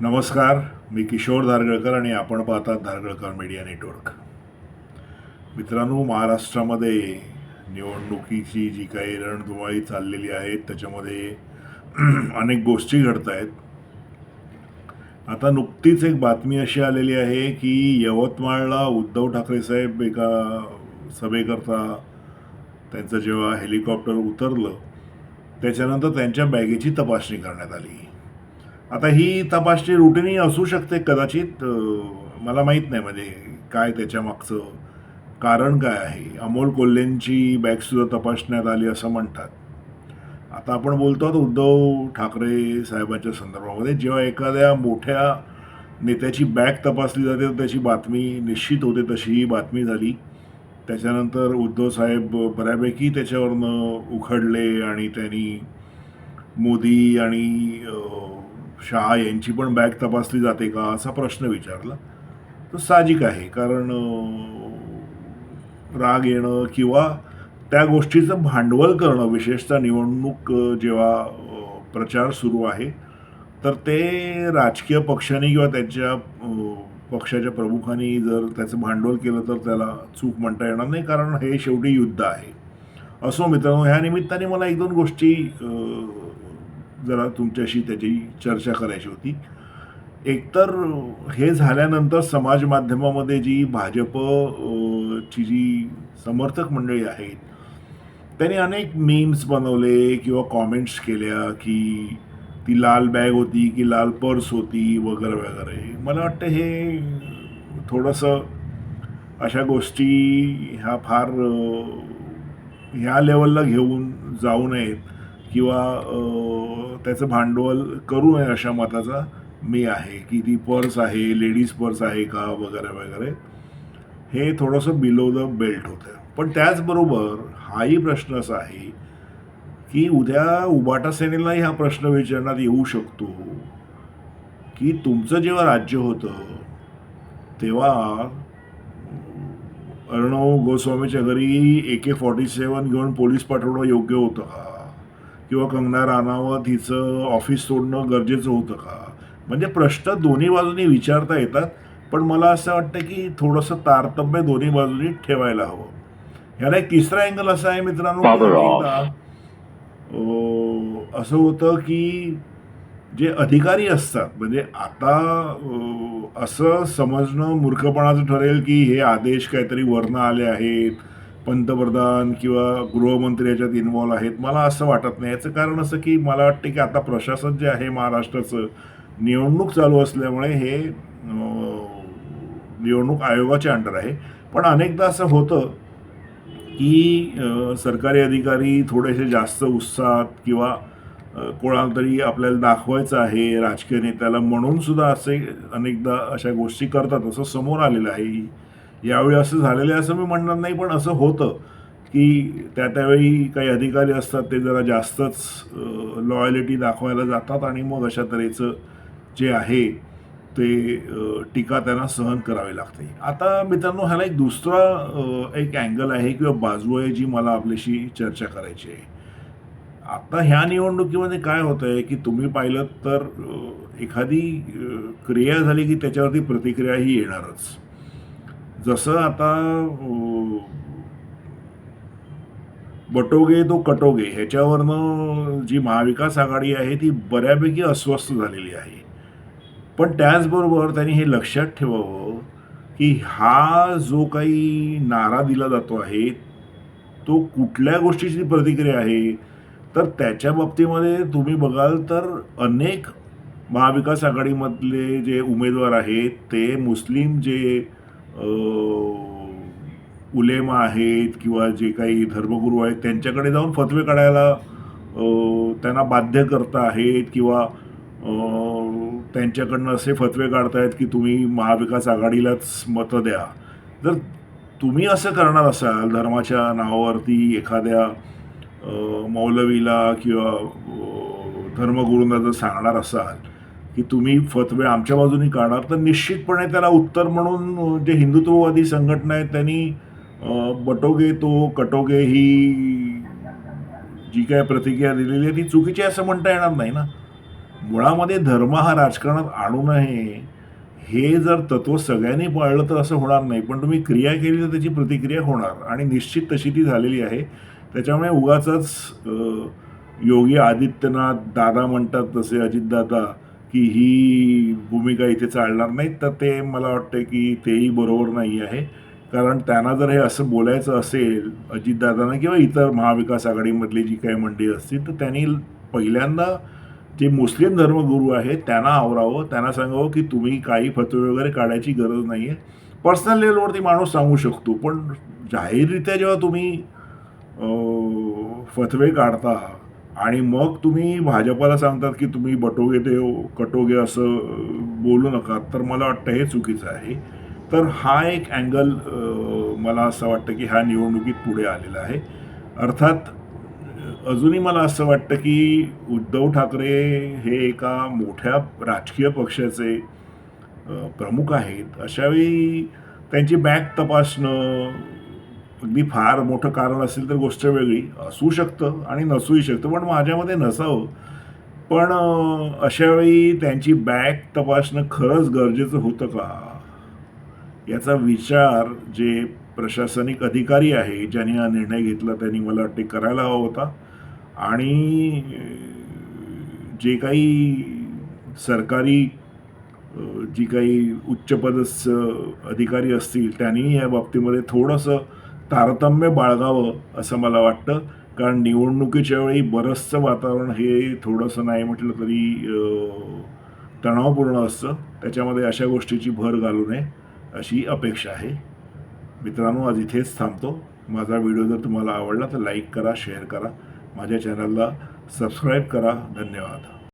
नमस्कार. मी किशोर धारगळकर आणि आपण पाहतात धारगळकर मीडिया नेटवर्क. मित्रांनो, महाराष्ट्रामध्ये निवडणुकीची जी काही रणधुमाळी चाललेली आहे त्याच्यामध्ये अनेक गोष्टी घडत आहेत. आता नुकतीच एक बातमी अशी आलेली आहे की यवतमाळला उद्धव ठाकरे साहेब एका सभेकरता त्यांचं जेव्हा हेलिकॉप्टर उतरलं त्याच्यानंतर त्यांच्या बॅगेची तपासणी करण्यात आली. आता ही तपासणी रुटीनही असू शकते कदाचित, मला माहीत नाही म्हणजे काय त्याच्या मागचं कारण काय आहे. अमोल कोल्हेंची बॅगसुद्धा तपासण्यात आली असं म्हणतात. आता आपण बोलतो आहोत उद्धव ठाकरे साहेबांच्या संदर्भामध्ये. जेव्हा एखाद्या मोठ्या नेत्याची बॅग तपासली जाते तर त्याची बातमी निश्चित होते, तशी ही बातमी झाली. त्याच्यानंतर उद्धव साहेब बऱ्यापैकी त्याच्यावरनं उखडले आणि त्यांनी मोदी आणि शहा यांची पण बॅग तपासली जाते का असा प्रश्न विचारला. तो साहजिक आहे, कारण राग येणं किंवा त्या गोष्टीचं भांडवल करणं, विशेषतः निवडणूक जेव्हा प्रचार सुरू आहे तर ते राजकीय पक्षांनी किंवा त्यांच्या पक्षाच्या प्रमुखांनी जर त्याचं भांडवल केलं तर त्याला चूक म्हणता येणार नाही, कारण हे शेवटी युद्ध आहे. असो मित्रांनो, ह्या निमित्ताने मला एक दोन गोष्टी जरा तुमच्याशी त्याची चर्चा करायची होती. एकतर हे झाल्यानंतर समाज माध्यमामध्ये जी भाजप ची जी समर्थक मंडळी आहेत त्यांनी अनेक मीम्स बनवले किंवा कॉमेंट्स केल्या की ती लाल बॅग होती की लाल पर्स होती वगैरे वगैरे. मला वाटतं हे थोडंसं अशा गोष्टी ह्या फार ह्या लेवलला घेऊन जाऊ नयेत किंवा त्याचं भांडवल करू नये अशा मताचा मी आहे की ती पर्स आहे, लेडीज पर्स आहे का वगैरे वगैरे. हे थोडंसं बिलो द बेल्ट होतं. पण त्याचबरोबर हाही प्रश्न असा आहे की उद्या उबाटा सेनेलाही हा प्रश्न विचारण्यात येऊ शकतो की तुमचं जेव्हा राज्य होतं तेव्हा अर्णव गोस्वामीच्या घरी AK-47 घेऊन पोलीस पाठवणं योग्य होतं का, किंवा कंगना राणावत हिचं ऑफिस सोडणं गरजेचं होतं का. म्हणजे प्रश्न दोन्ही बाजूनी विचारता येतात, पण मला असं वाटतं की थोडंसं तारतम्य दोन्ही बाजूनी ठेवायला हवं. ह्याला एक तिसरा अँगल असा आहे मित्रांनो, असं होतं की जे अधिकारी असतात, म्हणजे आता असं समजणं मूर्खपणाचं ठरेल की हे आदेश काहीतरी वरनं आले आहेत, पंतप्रधान किंवा गृहमंत्री याच्यात इन्व्हॉल्व आहेत. मला असं वाटत नाही. याचं कारण असं की मला वाटतं की आता प्रशासन जे आहे महाराष्ट्राचं, निवडणूक चालू असल्यामुळे हे निवडणूक आयोगाच्या अंडर आहे. पण अनेकदा असं होतं की सरकारी अधिकारी थोडेसे जास्त उत्साहात किंवा कोणाला तरी आपल्याला दाखवायचं आहे राजकीय नेत्याला म्हणून सुद्धा असे अनेकदा अशा गोष्टी करतात, असं समोर आलेलं आहे. यावेळी असं झालेलं आहे असं मी म्हणणार नाही, पण असं होतं की त्यावेळी काही अधिकारी असतात ते जरा जास्तच लॉयलिटी दाखवायला जातात आणि मग अशा तऱ्हेचं जे आहे ते टीका त्यांना सहन करावी लागते. आता मित्रांनो, ह्याला एक दुसरा एक अँगल आहे किंवा बाजू आहे जी मला आपल्याशी चर्चा करायची आहे. आता ह्या निवडणुकीमध्ये काय होत आहे की तुम्ही पाहिलं तर एखादी क्रिया झाली की त्याच्यावरती प्रतिक्रिया ही येणारच. जसं आता बटोगे तो कटोगे ह्याच्यावरनं जी महाविकास आघाडी आहे ती बऱ्यापैकी अस्वस्थ झालेली आहे. पण त्याचबरोबर त्यांनी हे लक्षात ठेवावं की हा जो काही नारा दिला जातो आहे तो कुठल्या गोष्टीची प्रतिक्रिया आहे. तर त्याच्या बाबतीमध्ये तुम्ही बघाल तर अनेक महाविकास आघाडीमधले जे उमेदवार आहेत ते मुस्लिम जे उलेमा आहेत किंवा जे काही धर्मगुरू आहेत त्यांच्याकडे जाऊन फतवे काढायला त्यांना बाध्य करता आहेत किंवा त्यांच्याकडनं असे फतवे काढतायत की तुम्ही महाविकास आघाडीलाच मतं द्या. जर तुम्ही असं करणार असाल, धर्माच्या नावावरती एखाद्या मौलवीला किंवा धर्मगुरूंना जर सांगणार असाल की तुम्ही फतवे आमच्या बाजूनी काढा, तर निश्चितपणे त्याला उत्तर म्हणून जे हिंदुत्ववादी संघटना आहेत त्यांनी बटोगे तो कटोगे ही जी काय प्रतिक्रिया दिलेली आहे ती चुकीची असं म्हणता येणार नाही ना. मुळामध्ये धर्म हा राजकारणात आणू नये, हे जर तत्त्व सगळ्यांनी पाळलं तर असं होणार नाही. पण तुम्ही क्रिया केली तर त्याची प्रतिक्रिया होणार आणि निश्चित तशी ती झालेली आहे. त्याच्यामुळे उगाचच योगी आदित्यनाथ दादा म्हणतात तसे अजितदादा, की ही भूमिका इथे चालणार नाही. तर ते मला वाटतं की तेही बरोबर नाही आहे. कारण त्यांना जर हे असं बोलायचं असेल अजितदादांना किंवा इतर महाविकास आघाडीमधली जी काही मंडळी असतील, तर त्यांनी पहिल्यांदा जे मुस्लिम धर्मगुरू आहेत त्यांना आवरावं, त्यांना सांगावं की तुम्ही काही फतवे वगैरे काढायची गरज नाही आहे. पर्सनल लेव्हलवरती माणूस सांगू शकतो, पण जाहीररित्या जेव्हा तुम्ही फतवे काढता आणि मग तुम्ही भाजपाला सांगतात की तुम्ही बटोगे देव कटोगे असं बोलू नका, तर मला वाटतं हे चुकीचं आहे. तर हा एक अँगल मला असं वाटतं की ह्या निवडणुकीत पुढे आलेला आहे. अर्थात अजूनही मला असं वाटतं की उद्धव ठाकरे हे एका मोठ्या राजकीय पक्षाचे प्रमुख आहेत. अशावेळी त्यांची बॅग तपासणं अगदी फार मोठं कारण असेल तर गोष्ट वेगळी. असू शकतं आणि नसूही शकतं, पण माझ्या मते नसावं. पण अशावेळी त्यांची बॅग तपासणं खरंच गरजेचं होतं का? याचा विचार जे प्रशासनिक अधिकारी आहे, ज्यांनी हा निर्णय घेतला त्यांनी मला वाटते करायला हवा होता. आणि जे काही सरकारी जी काही उच्चपदस्थ अधिकारी असतील त्यांनी या बाबतीमध्ये थोडंसं तारतम्य बाळगावं असं मला वाटतं. कारण निवडणुकीच्या वेळी बरंचसं वातावरण हे थोडंसं नाही म्हटलं तरी तणावपूर्ण असतं. त्याच्यामध्ये अशा गोष्टीची भर घालू नये अशी अपेक्षा आहे. मित्रांनो, आज इथेच थांबतो. माझा व्हिडिओ जर तुम्हाला आवडला तर लाईक करा, शेअर करा. माझ्या चॅनलला सबस्क्राईब करा. धन्यवाद.